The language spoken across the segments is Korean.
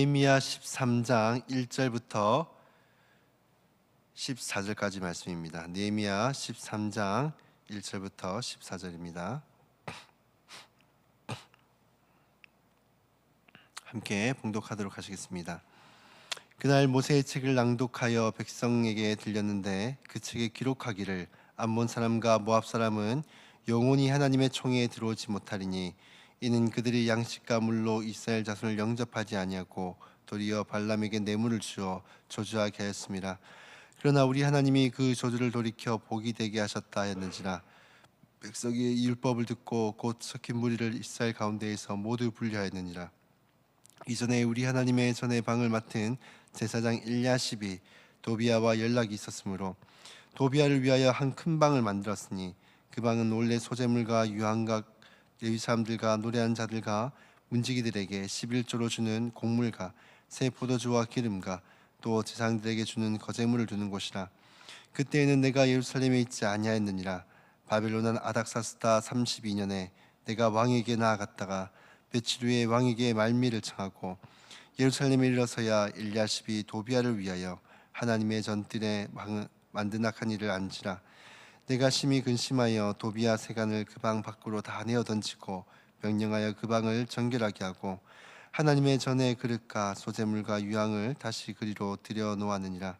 느헤미야 13장 1절부터 14절까지 말씀입니다. 느헤미야 13장 1절부터 14절입니다. 함께 봉독하도록 하시겠습니다. 그날 모세의 책을 낭독하여 백성에게 들렸는데 그 책에 기록하기를 암몬 사람과 모압 사람은 영원히 하나님의 총회에 들어오지 못하리니 이는 그들이 양식과 물로 이스라엘 자손을 영접하지 아니하고 도리어 발람에게 뇌물을 주어 저주하게 하였습니다. 그러나 우리 하나님이 그 저주를 돌이켜 복이 되게 하셨다 하였는지라 백성이 율법을 듣고 곧 섞인 무리를 이스라엘 가운데에서 모두 분리하였느니라. 이전에 우리 하나님의 전에 방을 맡은 제사장 엘야십이 도비아와 연락이 있었으므로 도비아를 위하여 한 큰 방을 만들었으니 그 방은 원래 소재물과 유황과 레위 사람들과 노래하는 자들과 문지기들에게 11조로 주는 곡물과 새 포도주와 기름과 또 제사장들에게 주는 거제물을 두는 곳이라. 그때에는 내가 예루살렘에 있지 아니하였느니라. 바벨론한 아닥사스다 32년에 내가 왕에게 나아갔다가 며칠 후에 왕에게 말미를 청하고 예루살렘에 이르러서야 엘야십이 도비아를 위하여 하나님의 전뜰에 만든 악한 일을 안지라. 내가 심히 근심하여 도비아 세간을 그 방 밖으로 다 내어 던지고 명령하여 그 방을 정결하게 하고 하나님의 전에 그릇과 소재물과 유황을 다시 그리로 들여 놓았느니라.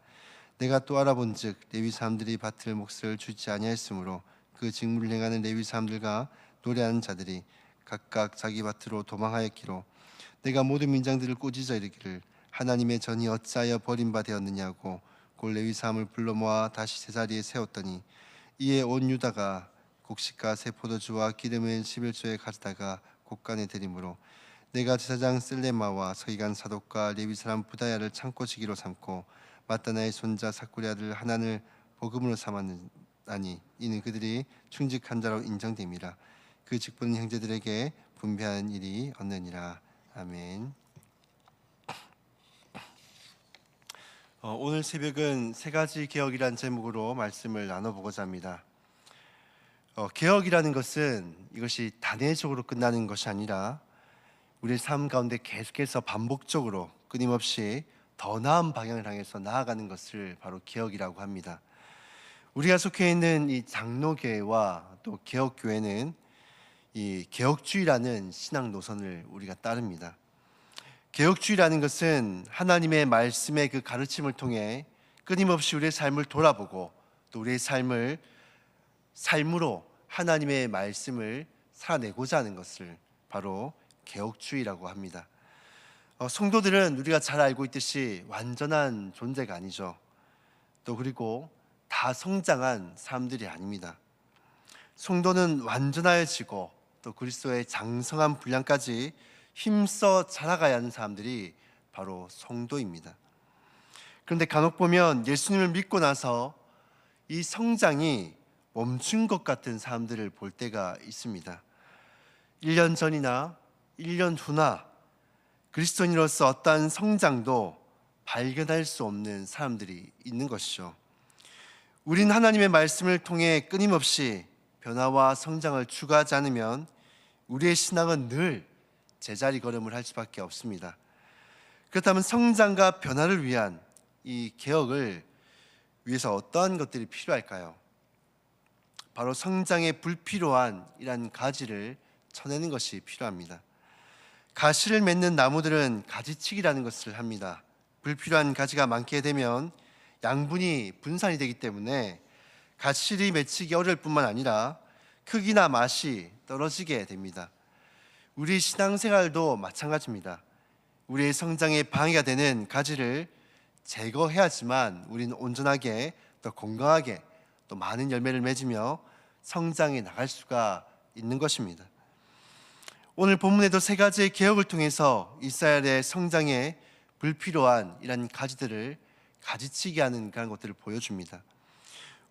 내가 또 알아본즉 레위 사람들이 밭을 몫을 주지 아니하였으므로 그 직무를 행하는 레위 사람들과 노래하는 자들이 각각 자기 밭으로 도망하였기로 내가 모든 민장들을 꾸짖어 이르기를 하나님의 전이 어찌하여 버림바 되었느냐고 곧 레위 사람을 불러 모아 다시 제자리에 세웠더니 이에 온 유다가 곡식과 새 포도주와 기름을 11조에 가져다가 곳간에 드림으로 내가 제사장 셀레마와 서기관 사독과 레위 사람 부다야를 창고지기로 삼고 마따나의 손자 사쿠리 아들 하난을 복음으로 삼았나니 이는 그들이 충직한 자로 인정됨이라. 그 직분은 형제들에게 분배하는 일이 없느니라. 아멘. 오늘 새벽은 세 가지 개혁이란 제목으로 말씀을 나눠보고자 합니다. 개혁이라는 것은 이것이 단회적으로 끝나는 것이 아니라 우리의 삶 가운데 계속해서 반복적으로 끊임없이 더 나은 방향을 향해서 나아가는 것을 바로 개혁이라고 합니다. 우리가 속해 있는 이 장로교회와 또 개혁교회는 이 개혁주의라는 신앙 노선을 우리가 따릅니다. 개혁주의라는 것은 하나님의 말씀의 그 가르침을 통해 끊임없이 우리의 삶을 돌아보고 또 우리의 삶으로 하나님의 말씀을 살아내고자 하는 것을 바로 개혁주의라고 합니다. 성도들은 우리가 잘 알고 있듯이 완전한 존재가 아니죠. 또 그리고 다 성장한 사람들이 아닙니다. 성도는 완전하여지고 또 그리스도의 장성한 분량까지 힘써 자라가야 하는 사람들이 바로 성도입니다. 그런데 간혹 보면 예수님을 믿고 나서 이 성장이 멈춘 것 같은 사람들을 볼 때가 있습니다. 1년 전이나 1년 후나 그리스도인으로서 어떠한 성장도 발견할 수 없는 사람들이 있는 것이죠. 우린 하나님의 말씀을 통해 끊임없이 변화와 성장을 추구하지 않으면 우리의 신앙은 늘 제자리 걸음을 할 수밖에 없습니다. 그렇다면 성장과 변화를 위한 이 개혁을 위해서 어떠한 것들이 필요할까요? 바로 성장에 불필요한 이러한 가지를 쳐내는 것이 필요합니다. 가시를 맺는 나무들은 가지치기라는 것을 합니다. 불필요한 가지가 많게 되면 양분이 분산이 되기 때문에 가시를 맺히기 어려울 뿐만 아니라 크기나 맛이 떨어지게 됩니다. 우리 신앙생활도 마찬가지입니다. 우리의 성장에 방해가 되는 가지를 제거해야지만 우리는 온전하게 또 건강하게 또 많은 열매를 맺으며 성장해 나갈 수가 있는 것입니다. 오늘 본문에도 세 가지의 개혁을 통해서 이스라엘의 성장에 불필요한 이런 가지들을 가지치게 하는 그런 것들을 보여줍니다.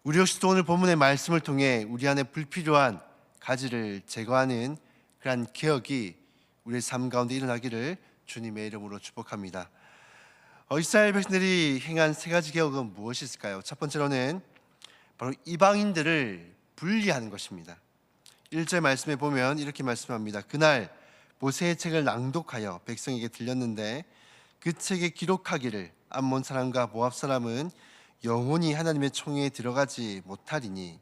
우리 역시도 오늘 본문의 말씀을 통해 우리 안에 불필요한 가지를 제거하는 그러한 개혁이 우리의 삶 가운데 일어나기를 주님의 이름으로 축복합니다. 이스라엘 백성들이 행한 세 가지 개혁은 무엇이 있을까요? 첫 번째로는 바로 이방인들을 분리하는 것입니다. 1절 말씀에 보면 이렇게 말씀합니다. 그날 모세의 책을 낭독하여 백성에게 들렸는데 그 책에 기록하기를 암몬 사람과 모압 사람은 영원히 하나님의 총회에 들어가지 못하리니.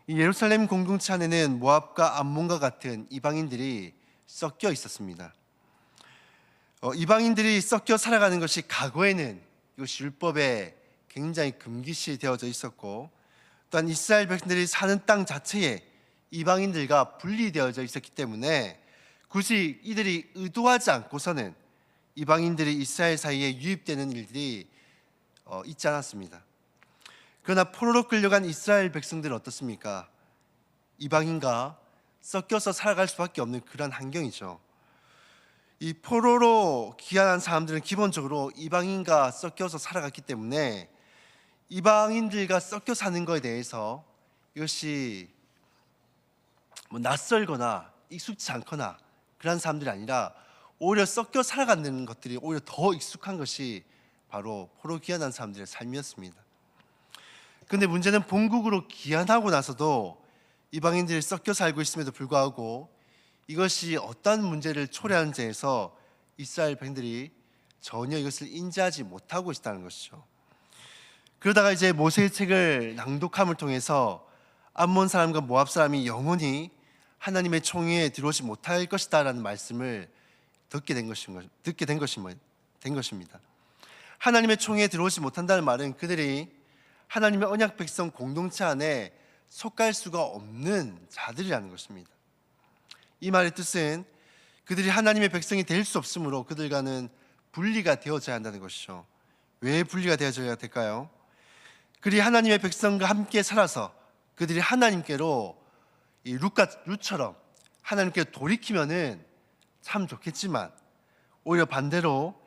이 예루살렘 공동체 안에는 모압과 암몬과 같은 이방인들이 섞여 있었습니다. 이방인들이 섞여 살아가는 것이 과거에는 이것이 율법에 굉장히 금기시 되어져 있었고, 또한 이스라엘 백성들이 사는 땅 자체에 이방인들과 분리되어져 있었기 때문에 굳이 이들이 의도하지 않고서는 이방인들이 이스라엘 사이에 유입되는 일들이 있지 않았습니다. 그러나 포로로 끌려간 이스라엘 백성들은 어떻습니까? 이방인과 섞여서 살아갈 수밖에 없는 그런 환경이죠. 이 포로로 귀환한 사람들은 기본적으로 이방인과 섞여서 살아갔기 때문에 이방인들과 섞여 사는 것에 대해서 이것이 낯설거나 익숙치 않거나 그런 사람들이 아니라 오히려 섞여 살아가는 것들이 오히려 더 익숙한 것이 바로 포로 귀환한 사람들의 삶이었습니다. 그런데 문제는 본국으로 귀환하고 나서도 이방인들이 섞여 살고 있음에도 불구하고 이것이 어떤 문제를 초래하는지에서 이스라엘 백성들이 전혀 이것을 인지하지 못하고 있다는 것이죠. 그러다가 이제 모세의 책을 낭독함을 통해서 암몬 사람과 모압 사람이 영원히 하나님의 총회에 들어오지 못할 것이다라는 말씀을 듣게 된 것입니다. 하나님의 총회에 들어오지 못한다는 말은 그들이 하나님의 언약 백성 공동체 안에 속할 수가 없는 자들이라는 것입니다. 이 말의 뜻은 그들이 하나님의 백성이 될 수 없으므로 그들과는 분리가 되어져야 한다는 것이죠. 왜 분리가 되어져야 될까요? 그들이 하나님의 백성과 함께 살아서 그들이 하나님께로 이 룻처럼 하나님께 돌이키면은 참 좋겠지만 오히려 반대로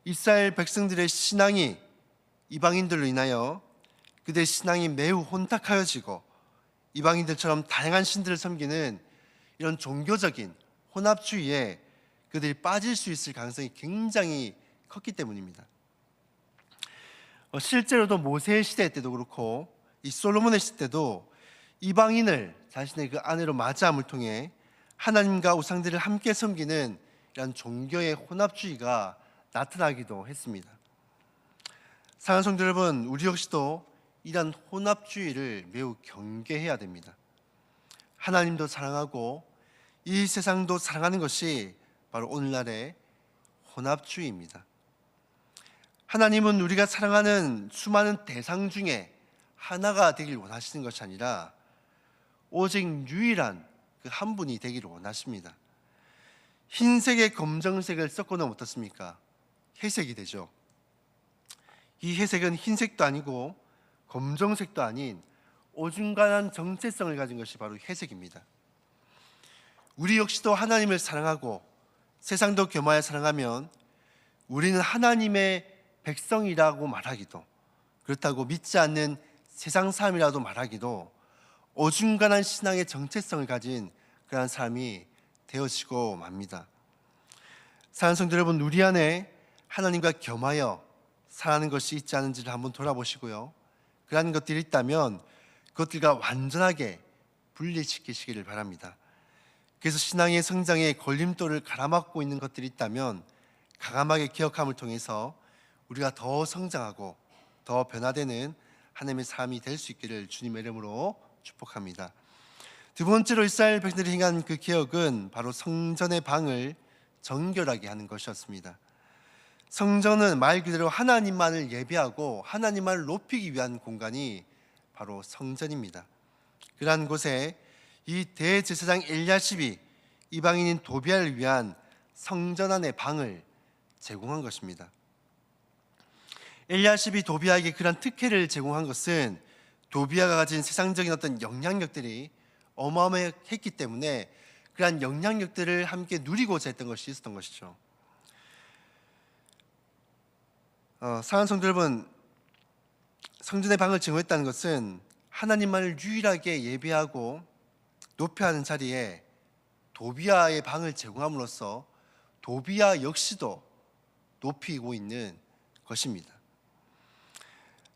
이스라엘 백성들의 신앙이 이방인들로 인하여 그들의 신앙이 매우 혼탁하여지고 이방인들처럼 다양한 신들을 섬기는 이런 종교적인 혼합주의에 그들이 빠질 수 있을 가능성이 굉장히 컸기 때문입니다. 실제로도 모세의 시대 때도 그렇고 이 솔로몬의 시대 때도 이방인을 자신의 그 아내로 맞이함을 통해 하나님과 우상들을 함께 섬기는 이런 종교의 혼합주의가 나타나기도 했습니다. 사랑하는 성도 여러분, 우리 역시도 이런 혼합주의를 매우 경계해야 됩니다. 하나님도 사랑하고 이 세상도 사랑하는 것이 바로 오늘날의 혼합주의입니다. 하나님은 우리가 사랑하는 수많은 대상 중에 하나가 되길 원하시는 것이 아니라 오직 유일한 그 한 분이 되기를 원하십니다. 흰색에 검정색을 섞어놓으면 어떻습니까? 회색이 되죠. 이 회색은 흰색도 아니고 검정색도 아닌 오중간한 정체성을 가진 것이 바로 회색입니다. 우리 역시도 하나님을 사랑하고 세상도 겸하여 사랑하면 우리는 하나님의 백성이라고 말하기도, 그렇다고 믿지 않는 세상 사람이라도 말하기도 어중간한 신앙의 정체성을 가진 그런 사람이 되어지고 맙니다. 사랑하는 성도 여러분, 우리 안에 하나님과 겸하여 살아가는 것이 있지 않은지를 한번 돌아보시고요, 그러한 것들이 있다면 그것들과 완전하게 분리시키시기를 바랍니다. 그래서 신앙의 성장에 걸림돌을 가라막고 있는 것들이 있다면 가감하게 기억함을 통해서 우리가 더 성장하고 더 변화되는 하나님의 삶이 될 수 있기를 주님의 이름으로 축복합니다. 두 번째로 이스라엘 백성들이 행한 그 개혁은 바로 성전의 방을 정결하게 하는 것이었습니다. 성전은 말 그대로 하나님만을 예배하고 하나님만을 높이기 위한 공간이 바로 성전입니다. 그러한 곳에 이 대제사장 엘리야십이 이방인인 도비아를 위한 성전 안의 방을 제공한 것입니다. 엘리야십이 도비아에게 그런 특혜를 제공한 것은 도비아가 가진 세상적인 어떤 영향력들이 어마어마했기 때문에 그러한 영향력들을 함께 누리고자 했던 것이 있었던 것이죠. 사랑하는 성도 여러분, 성전의 방을 제공했다는 것은 하나님만을 유일하게 예배하고 높여야 하는 자리에 도비아의 방을 제공함으로써 도비아 역시도 높이고 있는 것입니다.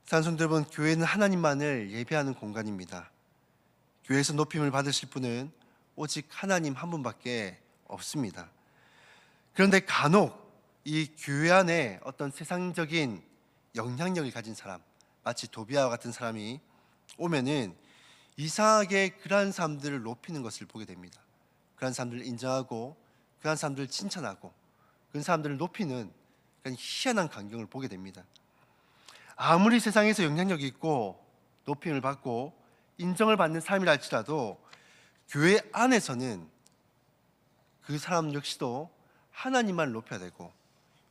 사랑하는 성도 여러분, 교회는 하나님만을 예배하는 공간입니다. 교회에서 높임을 받으실 분은 오직 하나님 한 분밖에 없습니다. 그런데 간혹 이 교회 안에 어떤 세상적인 영향력을 가진 사람, 마치 도비아와 같은 사람이 오면은 이상하게 그러한 사람들을 높이는 것을 보게 됩니다. 그러한 사람들을 인정하고 그러한 사람들을 칭찬하고 그런 사람들을 높이는 그런 희한한 광경을 보게 됩니다. 아무리 세상에서 영향력이 있고 높임을 받고 인정을 받는 삶이라 할지라도 교회 안에서는 그 사람 역시도 하나님만 높여야 되고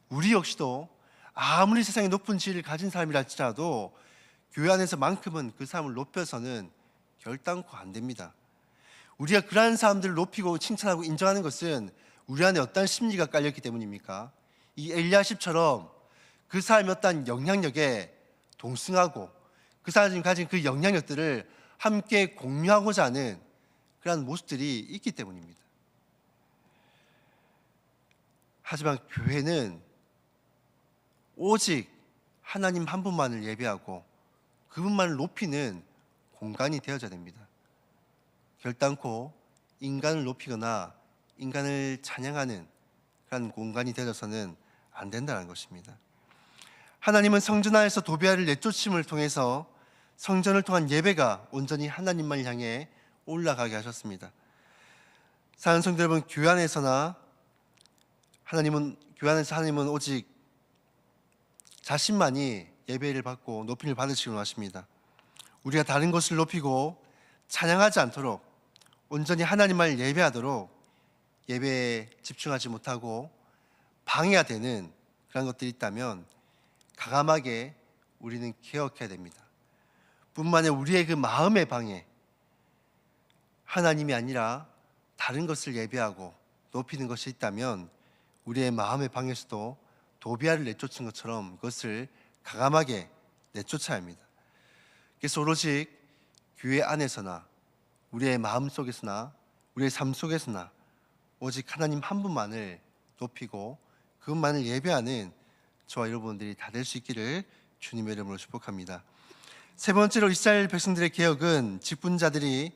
우리 역시도 아무리 세상에 높은 지위를 가진 사람이라 할지라도 교회 안에서만큼은 그 사람을 높여서는 결단코 안 됩니다. 우리가 그러한 사람들을 높이고 칭찬하고 인정하는 것은 우리 안에 어떤 심리가 깔렸기 때문입니까? 이 엘리야십처럼 그 사람이 어떤 영향력에 동승하고 그 사람이 가진 그 영향력들을 함께 공유하고자 하는 그러한 모습들이 있기 때문입니다. 하지만 교회는 오직 하나님 한 분만을 예배하고 그분만을 높이는 공간이 되어져야 됩니다. 결단코 인간을 높이거나 인간을 찬양하는 그런 공간이 되어져서는 안 된다는 것입니다. 하나님은 성전 안에서 도비아를 내쫓음을 통해서 성전을 통한 예배가 온전히 하나님만 향해 올라가게 하셨습니다. 사는 성도 여러분, 교회 안에서 하나님은 오직 자신만이 예배를 받고 높임을 받으시기로 하십니다. 우리가 다른 것을 높이고 찬양하지 않도록 온전히 하나님만 예배하도록 예배에 집중하지 못하고 방해가 되는 그런 것들이 있다면 과감하게 우리는 개혁해야 됩니다. 뿐만 아니라 우리의 그 마음의 방해, 하나님이 아니라 다른 것을 예배하고 높이는 것이 있다면 우리의 마음의 방에서도 도비아를 내쫓은 것처럼 그것을 과감하게 내쫓아야 합니다. 그래서 오로지 교회 안에서나 우리의 마음 속에서나 우리의 삶 속에서나 오직 하나님 한 분만을 높이고 그분만을 예배하는 저와 여러분들이 다 될 수 있기를 주님의 이름으로 축복합니다. 세 번째로 이스라엘 백성들의 개혁은 직분자들이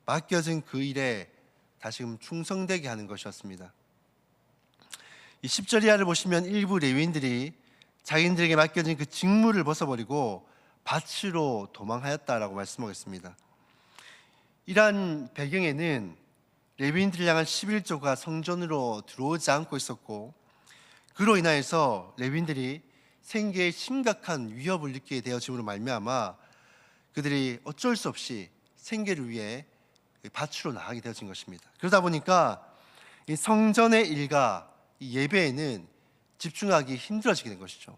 맡겨진 그 일에 다시금 충성되게 하는 것이었습니다. 이 10절 이하를 보시면 일부 레위인들이 자기들에게 맡겨진 그 직무를 벗어버리고 밭으로 도망하였다라고 말씀하고 있습니다. 이러한 배경에는 레위인들을 향한 11조가 성전으로 들어오지 않고 있었고 그로 인하여서 레위인들이 생계에 심각한 위협을 느끼게 되어짐으로 말미암아 그들이 어쩔 수 없이 생계를 위해 밭으로 나가게 되어진 것입니다. 그러다 보니까 이 성전의 일과 이 예배에는 집중하기 힘들어지게 된 것이죠.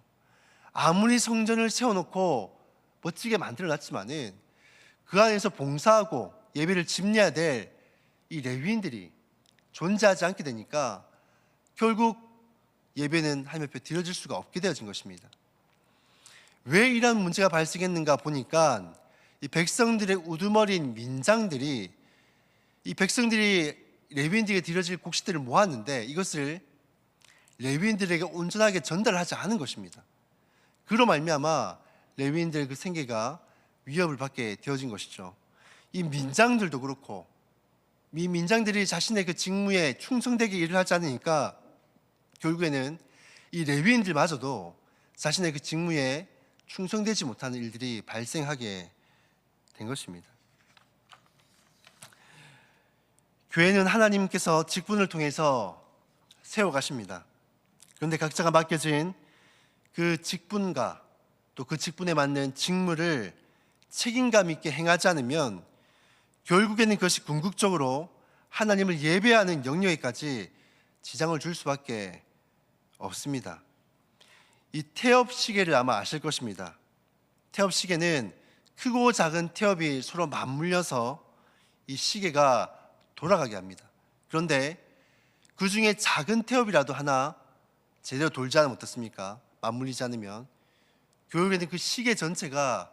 아무리 성전을 세워놓고 멋지게 만들어놨지만은 그 안에서 봉사하고 예배를 집례해야 될 이 레위인들이 존재하지 않게 되니까 결국 예배는 하나님 앞에 드려질 수가 없게 되어진 것입니다. 왜 이런 문제가 발생했는가 보니까 이 백성들의 우두머리인 민장들이 이 백성들이 레위인들에게 드려질 곡식들을 모았는데 이것을 레위인들에게 온전하게 전달하지 않은 것입니다. 그로 말미암아 레위인들의 그 생계가 위협을 받게 되어진 것이죠. 이 민장들도 그렇고 이 민장들이 자신의 그 직무에 충성되게 일을 하지 않으니까 결국에는 이 레위인들마저도 자신의 그 직무에 충성되지 못하는 일들이 발생하게 된 것입니다. 교회는 하나님께서 직분을 통해서 세워가십니다. 그런데 각자가 맡겨진 그 직분과 또 그 직분에 맞는 직무를 책임감 있게 행하지 않으면 결국에는 그것이 궁극적으로 하나님을 예배하는 영역에까지 지장을 줄 수밖에 없습니다. 이 태엽 시계를 아마 아실 것입니다. 태엽 시계는 크고 작은 태엽이 서로 맞물려서 이 시계가 돌아가게 합니다. 그런데 그 중에 작은 태엽이라도 하나 제대로 돌지 않으면 어떻습니까? 맞물리지 않으면 결국에는 그 시계 전체가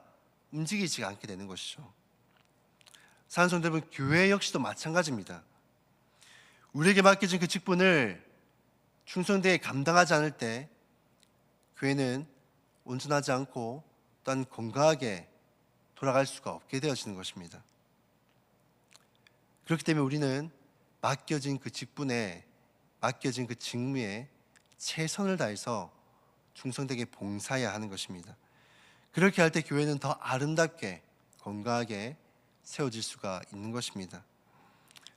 움직이지 않게 되는 것이죠. 사는 성도 여러분, 교회 역시도 마찬가지입니다. 우리에게 맡겨진 그 직분을 충성되게 감당하지 않을 때 교회는 온전하지 않고 또한 건강하게 돌아갈 수가 없게 되어지는 것입니다. 그렇기 때문에 우리는 맡겨진 그 직분에, 맡겨진 그 직무에 최선을 다해서 충성되게 봉사해야 하는 것입니다. 그렇게 할 때 교회는 더 아름답게 건강하게 세워질 수가 있는 것입니다.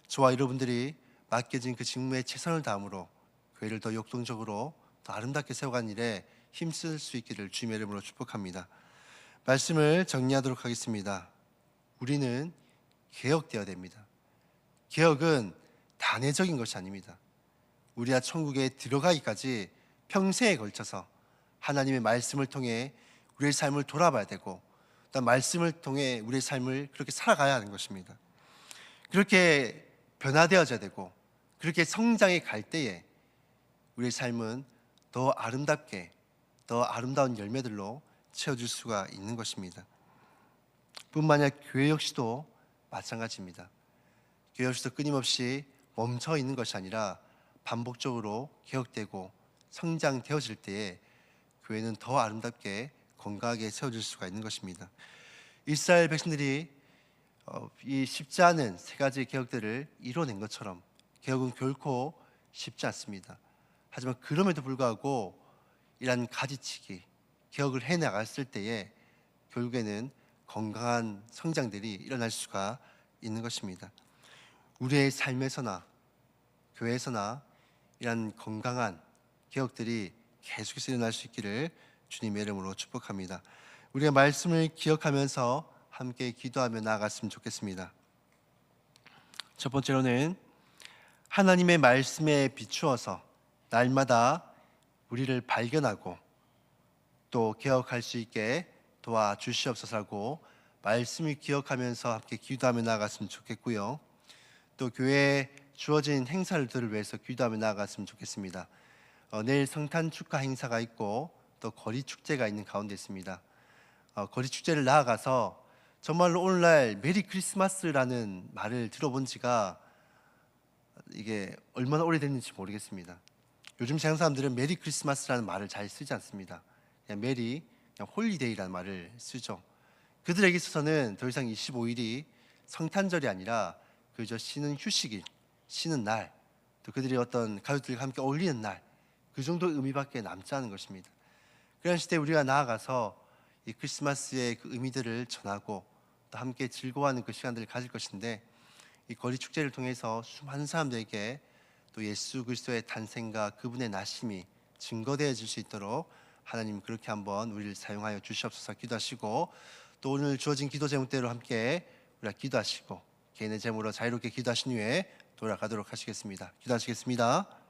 저와 여러분들이 맡겨진 그 직무에 최선을 다함으로 교회를 더 역동적으로 더 아름답게 세워가는 일에 힘쓸 수 있기를 주님의 이름으로 축복합니다. 말씀을 정리하도록 하겠습니다. 우리는 개혁되어야 됩니다. 개혁은 단회적인 것이 아닙니다. 우리가 천국에 들어가기까지 평생에 걸쳐서 하나님의 말씀을 통해 우리의 삶을 돌아봐야 되고, 또 말씀을 통해 우리의 삶을 그렇게 살아가야 하는 것입니다. 그렇게 변화되어져야 되고, 그렇게 성장해 갈 때에 우리의 삶은 더 아름답게, 더 아름다운 열매들로 채워질 수가 있는 것입니다. 뿐만 아니라 교회 역시도 마찬가지입니다. 교회 역시도 끊임없이 멈춰 있는 것이 아니라 반복적으로 개혁되고 성장되어질 때에 교회는 더 아름답게 건강하게 세워질 수가 있는 것입니다. 이스라엘 백성들이 이 쉽지 않은 세 가지 개혁들을 이뤄낸 것처럼 개혁은 결코 쉽지 않습니다. 하지만 그럼에도 불구하고 이러한 가지치기, 개혁을 해나갔을 때에 결국에는 건강한 성장들이 일어날 수가 있는 것입니다. 우리의 삶에서나 교회에서나 이러한 건강한 개혁들이 계속해서 일어날 수 있기를 주님의 이름으로 축복합니다. 우리가 말씀을 기억하면서 함께 기도하며 나아갔으면 좋겠습니다. 첫 번째로는 하나님의 말씀에 비추어서 날마다 우리를 발견하고 또 개혁할 수 있게 도와주시옵소서라고 말씀을 기억하면서 함께 기도하며 나아갔으면 좋겠고요. 또 교회에 주어진 행사들을 위해서 기도하며 나아갔으면 좋겠습니다. 내일 성탄 축하 행사가 있고 또 거리 축제가 있는 가운데 있습니다. 거리 축제를 나아가서 정말로 오늘날 메리 크리스마스라는 말을 들어본 지가 이게 얼마나 오래됐는지 모르겠습니다. 요즘 세상 사람들은 메리 크리스마스라는 말을 잘 쓰지 않습니다. 그냥 메리, 그냥 홀리데이라는 말을 쓰죠. 그들에게 있어서는 더 이상 25일이 성탄절이 아니라 그저 쉬는 휴식일, 쉬는 날, 또 그들이 어떤 가족들과 함께 어울리는 날, 그 정도 의미밖에 남지 않은 것입니다. 그런 시대에 우리가 나아가서 이 크리스마스의 그 의미들을 전하고 또 함께 즐거워하는 그 시간들을 가질 것인데, 이 거리 축제를 통해서 수많은 사람들에게 또 예수 그리스도의 탄생과 그분의 나심이 증거되어질 수 있도록 하나님 그렇게 한번 우리를 사용하여 주시옵소서. 기도하시고 또 오늘 주어진 기도 제목대로 함께 우리가 기도하시고 개인의 제목으로 자유롭게 기도하신 후에 돌아가도록 하시겠습니다. 기도하시겠습니다.